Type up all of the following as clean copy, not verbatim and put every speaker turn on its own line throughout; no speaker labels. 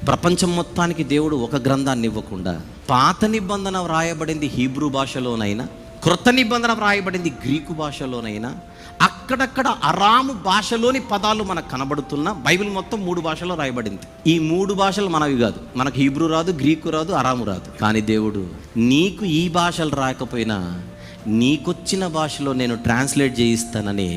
ప్రపంచం మొత్తానికి దేవుడు ఒక గ్రంథాన్ని ఇవ్వకుండా పాత నిబంధన వ్రాయబడింది హీబ్రూ భాషలోనైనా, క్రొత్త నిబంధన వ్రాయబడింది గ్రీకు భాషలోనైనా, అక్కడక్కడ అరాము భాషలోని పదాలు మనకు కనబడుతున్న బైబిల్ మొత్తం 3 భాషల్లో రాయబడింది. ఈ 3 భాషలు మనవి కాదు. మనకు హీబ్రూ రాదు, గ్రీకు రాదు, అరాము రాదు. కానీ దేవుడు నీకు ఈ భాషలు రాకపోయినా నీకొచ్చిన భాషలో నేను ట్రాన్స్లేట్ చేయిస్తానని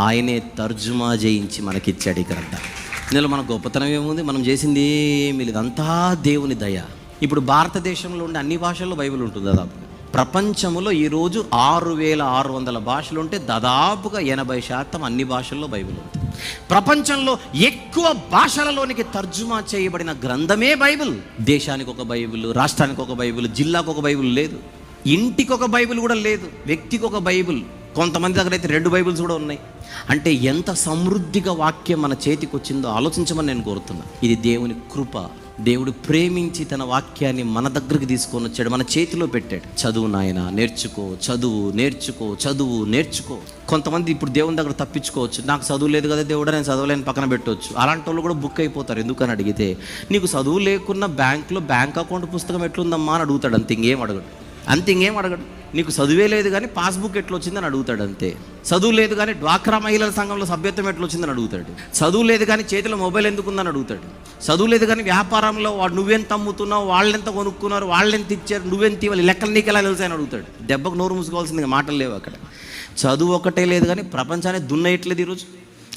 ఆయనే తర్జుమా చేయించి మనకిచ్చాడు ఈ గ్రంథం. ఇందులో మన గొప్పతనం ఏముంది? మనం చేసింది ఏమీ లేదు, అంతా దేవుని దయ. ఇప్పుడు భారతదేశంలో ఉండే అన్ని భాషల్లో బైబిల్ ఉంటుంది. దాదాపు ప్రపంచంలో ఈరోజు 6600 భాషలు ఉంటే దాదాపుగా 80% అన్ని భాషల్లో బైబిల్ ఉంది. ప్రపంచంలో ఎక్కువ భాషలలోనికి తర్జుమా చేయబడిన గ్రంథమే బైబిల్. దేశానికి ఒక బైబిల్, రాష్ట్రానికి ఒక బైబిల్, జిల్లాకు ఒక బైబిల్ లేదు, ఇంటికి ఒక బైబిల్ కూడా లేదు, వ్యక్తికి ఒక బైబిల్. కొంతమంది దగ్గర అయితే 2 బైబిల్స్ కూడా ఉన్నాయి. అంటే ఎంత సమృద్ధిగా వాక్యం మన చేతికి వచ్చిందో ఆలోచించమని నేను కోరుతున్నా. ఇది దేవుని కృప. దేవుడు ప్రేమించి తన వాక్యాన్ని మన దగ్గరికి తీసుకొని వచ్చాడు, మన చేతిలో పెట్టాడు. చదువు నాయన, నేర్చుకో, చదువు నేర్చుకో, చదువు నేర్చుకో. కొంతమంది ఇప్పుడు దేవుని దగ్గర తప్పించుకోవచ్చు. నాకు చదువు లేదు కదా దేవుడా, నేను చదవలేని పక్కన పెట్టవచ్చు. అలాంటి వాళ్ళు కూడా బుక్ అయిపోతారు. ఎందుకని అడిగితే, నీకు చదువు లేకున్నా బ్యాంకులో బ్యాంక్ అకౌంట్ పుస్తకం ఎట్లుందమ్మా అని అడుగుతాడు. ఇంకేం అడగడు. నీకు చదువే లేదు కానీ పాస్బుక్ ఎట్లా వచ్చిందని అడుగుతాడు అంతే. చదువు లేదు కానీ డ్వాక్రా మహిళల సంఘంలో సభ్యత్వం ఎట్లా వచ్చిందని అడుగుతాడు. చదువు లేదు కానీ చేతిలో మొబైల్ ఎందుకుందని అడుగుతాడు. చదువు లేదు కానీ వ్యాపారంలో నువ్వెంత అమ్ముతున్నావు, వాళ్ళెంత కొనుక్కున్నారు, వాళ్ళెంత ఇచ్చారు, నువ్వెంత ఇవ్వాలి, లెక్కలు నీకు ఎలా తెలుసు అని అడుగుతాడు. దెబ్బకు నోరు మూసుకోవాల్సిందిగా మాటలు లేవు అక్కడ. చదువు ఒకటే లేదు కానీ ప్రపంచాన్ని దున్నయట్లేదు ఈరోజు.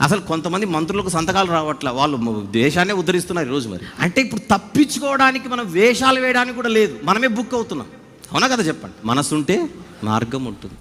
అసలు కొంతమంది మంత్రులకు సంతకాలు రావట్లే, వాళ్ళు దేశాన్ని ఉద్ధరిస్తున్నారు ఈరోజు. మరి అంటే ఇప్పుడు తప్పించుకోవడానికి మనం వేషాలు వేయడానికి కూడా లేదు, మనమే బుక్ అవుతున్నాం. అవునా కదా చెప్పండి? మనసుంటే మార్గం ఉంటుంది.